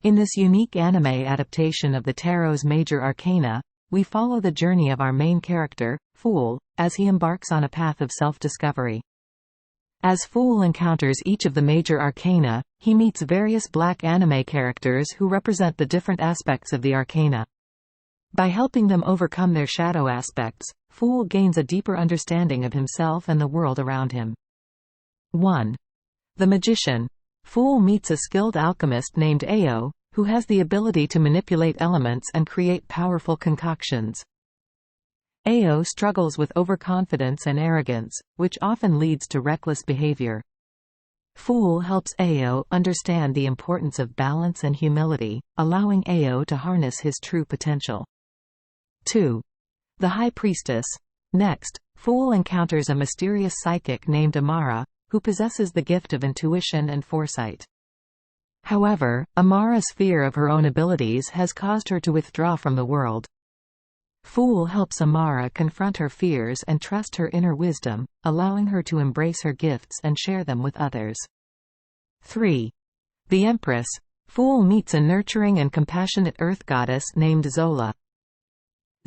In this unique anime adaptation of the Tarot's Major Arcana, we follow the journey of our main character, Fool, as he embarks on a path of self-discovery. As Fool encounters each of the major arcana, he meets various black anime characters who represent the different aspects of the arcana. By helping them overcome their shadow aspects, Fool gains a deeper understanding of himself and the world around him. 1. The Magician. Fool meets a skilled alchemist named Ao, who has the ability to manipulate elements and create powerful concoctions. Ao struggles with overconfidence and arrogance, which often leads to reckless behavior. Fool helps Ao understand the importance of balance and humility, allowing Ao to harness his true potential. 2. The High Priestess. Next, Fool encounters a mysterious psychic named Amara, who possesses the gift of intuition and foresight. However, Amara's fear of her own abilities has caused her to withdraw from the world. Fool helps Amara confront her fears and trust her inner wisdom, allowing her to embrace her gifts and share them with others. 3. The Empress. Fool meets a nurturing and compassionate earth goddess named Zola.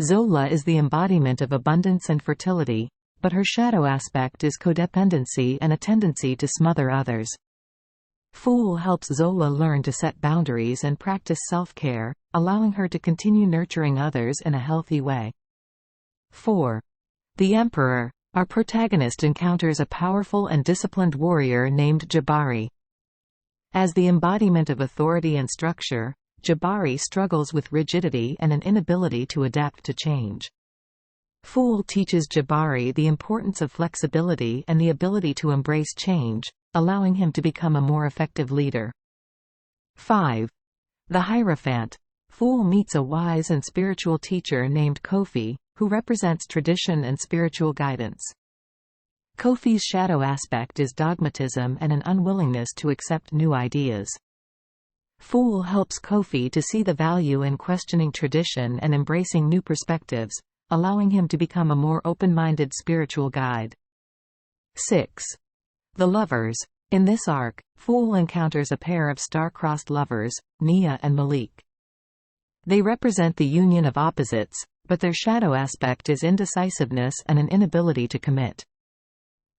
Zola is the embodiment of abundance and fertility, but her shadow aspect is codependency and a tendency to smother others. Fool helps Zola learn to set boundaries and practice self-care, allowing her to continue nurturing others in a healthy way. 4. The Emperor. Our protagonist encounters a powerful and disciplined warrior named Jabari. As the embodiment of authority and structure, Jabari struggles with rigidity and an inability to adapt to change. Fool teaches Jabari the importance of flexibility and the ability to embrace change, allowing him to become a more effective leader. 5. The Hierophant. Fool meets a wise and spiritual teacher named Kofi, who represents tradition and spiritual guidance. Kofi's shadow aspect is dogmatism and an unwillingness to accept new ideas. Fool helps Kofi to see the value in questioning tradition and embracing new perspectives, allowing him to become a more open-minded spiritual guide. 6. The Lovers. In this arc, Fool encounters a pair of star-crossed lovers, Nia and Malik. They represent the union of opposites, but their shadow aspect is indecisiveness and an inability to commit.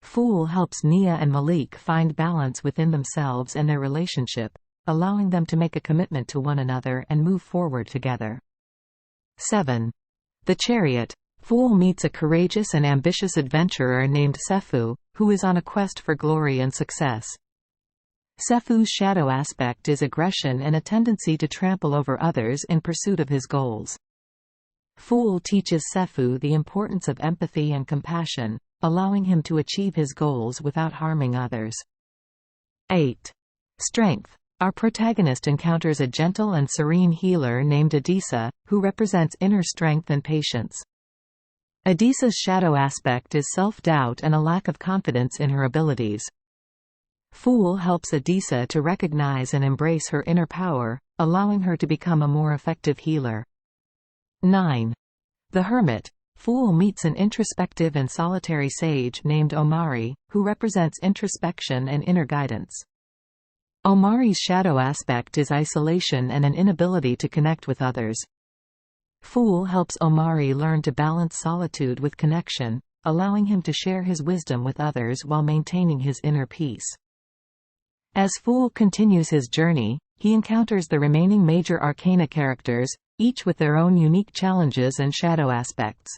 Fool helps Nia and Malik find balance within themselves and their relationship, allowing them to make a commitment to one another and move forward together. 7. The Chariot. Fool meets a courageous and ambitious adventurer named Sefu, who is on a quest for glory and success. Sefu's shadow aspect is aggression and a tendency to trample over others in pursuit of his goals. Fool teaches Sefu the importance of empathy and compassion, allowing him to achieve his goals without harming others. 8. Strength. Our protagonist encounters a gentle and serene healer named Adisa, who represents inner strength and patience. Adisa's shadow aspect is self-doubt and a lack of confidence in her abilities. Fool helps Adisa to recognize and embrace her inner power, allowing her to become a more effective healer. 9. The Hermit. Fool meets an introspective and solitary sage named Omari, who represents introspection and inner guidance. Omari's shadow aspect is isolation and an inability to connect with others. Fool helps Omari learn to balance solitude with connection, allowing him to share his wisdom with others while maintaining his inner peace. As Fool continues his journey, he encounters the remaining major arcana characters, each with their own unique challenges and shadow aspects.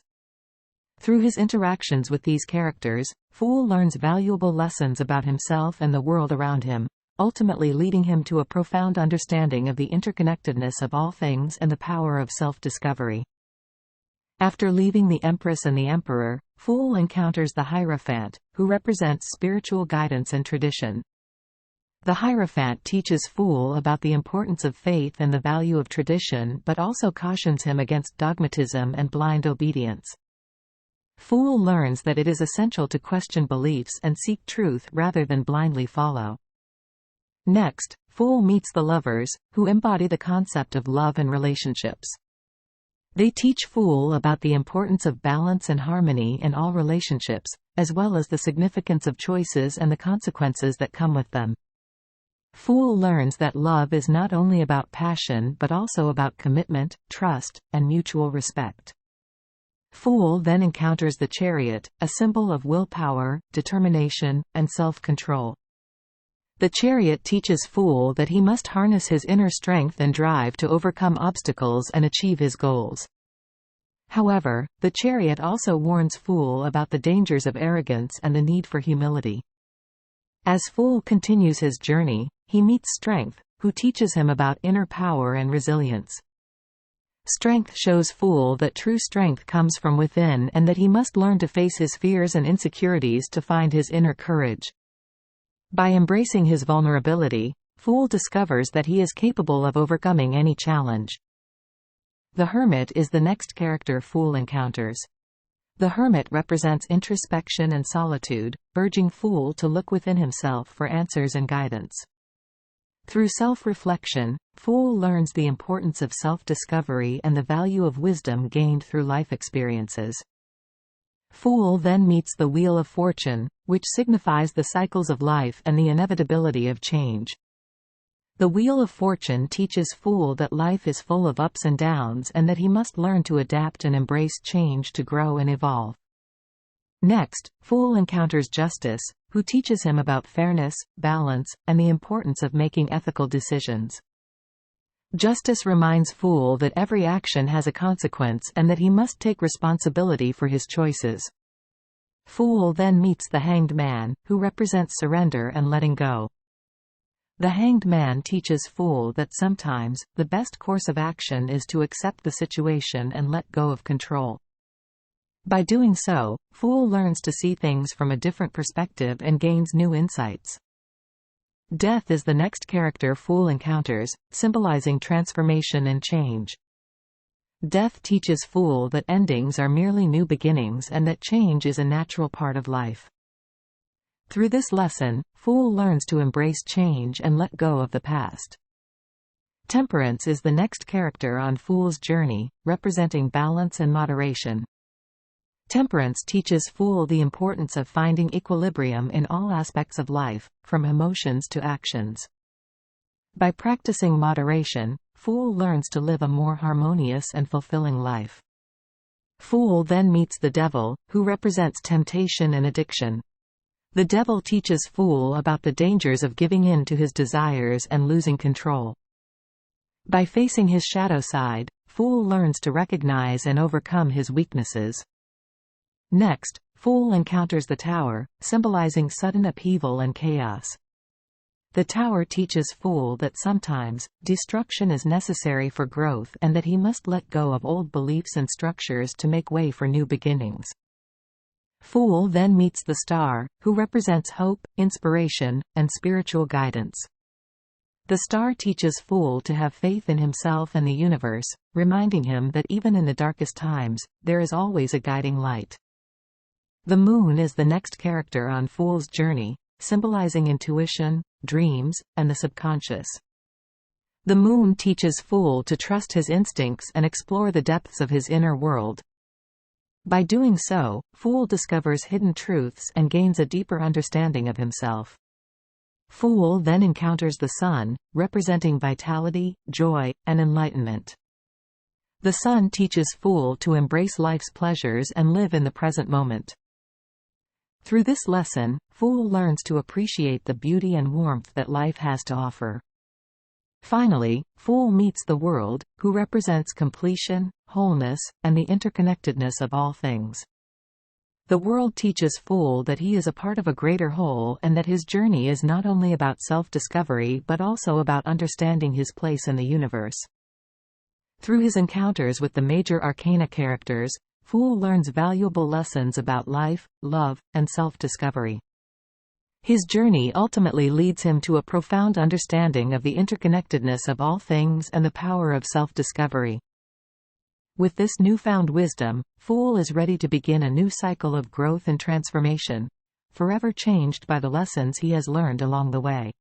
Through his interactions with these characters, Fool learns valuable lessons about himself and the world around him, ultimately leading him to a profound understanding of the interconnectedness of all things and the power of self-discovery. After leaving the Empress and the Emperor, Fool encounters the Hierophant, who represents spiritual guidance and tradition. The Hierophant teaches Fool about the importance of faith and the value of tradition, but also cautions him against dogmatism and blind obedience. Fool learns that it is essential to question beliefs and seek truth rather than blindly follow. Next, Fool meets the Lovers, who embody the concept of love and relationships. They teach Fool about the importance of balance and harmony in all relationships, as well as the significance of choices and the consequences that come with them. Fool learns that love is not only about passion but also about commitment, trust, and mutual respect. Fool then encounters the chariot, a symbol of willpower, determination, and self-control. The chariot teaches Fool that he must harness his inner strength and drive to overcome obstacles and achieve his goals. However, the chariot also warns Fool about the dangers of arrogance and the need for humility. As Fool continues his journey, he meets Strength, who teaches him about inner power and resilience. Strength shows Fool that true strength comes from within and that he must learn to face his fears and insecurities to find his inner courage. By embracing his vulnerability, Fool discovers that he is capable of overcoming any challenge. The Hermit is the next character Fool encounters. The Hermit represents introspection and solitude, urging Fool to look within himself for answers and guidance. Through self-reflection, Fool learns the importance of self-discovery and the value of wisdom gained through life experiences. Fool then meets the Wheel of Fortune, which signifies the cycles of life and the inevitability of change. The Wheel of Fortune teaches Fool that life is full of ups and downs and that he must learn to adapt and embrace change to grow and evolve. Next, Fool encounters Justice, who teaches him about fairness, balance, and the importance of making ethical decisions. Justice reminds Fool that every action has a consequence and that he must take responsibility for his choices. Fool then meets the Hanged Man, who represents surrender and letting go. The Hanged Man teaches Fool that sometimes, the best course of action is to accept the situation and let go of control. By doing so, Fool learns to see things from a different perspective and gains new insights. Death is the next character Fool encounters, symbolizing transformation and change. Death teaches Fool that endings are merely new beginnings and that change is a natural part of life. Through this lesson, Fool learns to embrace change and let go of the past. Temperance is the next character on Fool's journey, representing balance and moderation. Temperance teaches Fool the importance of finding equilibrium in all aspects of life, from emotions to actions. By practicing moderation, Fool learns to live a more harmonious and fulfilling life. Fool then meets the Devil, who represents temptation and addiction. The Devil teaches Fool about the dangers of giving in to his desires and losing control. By facing his shadow side, Fool learns to recognize and overcome his weaknesses. Next, Fool encounters the Tower, symbolizing sudden upheaval and chaos. The Tower teaches Fool that sometimes, destruction is necessary for growth and that he must let go of old beliefs and structures to make way for new beginnings. Fool then meets the Star, who represents hope, inspiration, and spiritual guidance. The Star teaches Fool to have faith in himself and the universe, reminding him that even in the darkest times, there is always a guiding light. The Moon is the next character on Fool's journey, symbolizing intuition, dreams, and the subconscious. The Moon teaches Fool to trust his instincts and explore the depths of his inner world. By doing so, Fool discovers hidden truths and gains a deeper understanding of himself. Fool then encounters the Sun, representing vitality, joy, and enlightenment. The Sun teaches Fool to embrace life's pleasures and live in the present moment. Through this lesson, Fool learns to appreciate the beauty and warmth that life has to offer. Finally, Fool meets the World, who represents completion, wholeness, and the interconnectedness of all things. The World teaches Fool that he is a part of a greater whole and that his journey is not only about self-discovery but also about understanding his place in the universe. Through his encounters with the Major Arcana characters, Fool learns valuable lessons about life, love, and self-discovery. His journey ultimately leads him to a profound understanding of the interconnectedness of all things and the power of self-discovery. With this newfound wisdom, Fool is ready to begin a new cycle of growth and transformation, forever changed by the lessons he has learned along the way.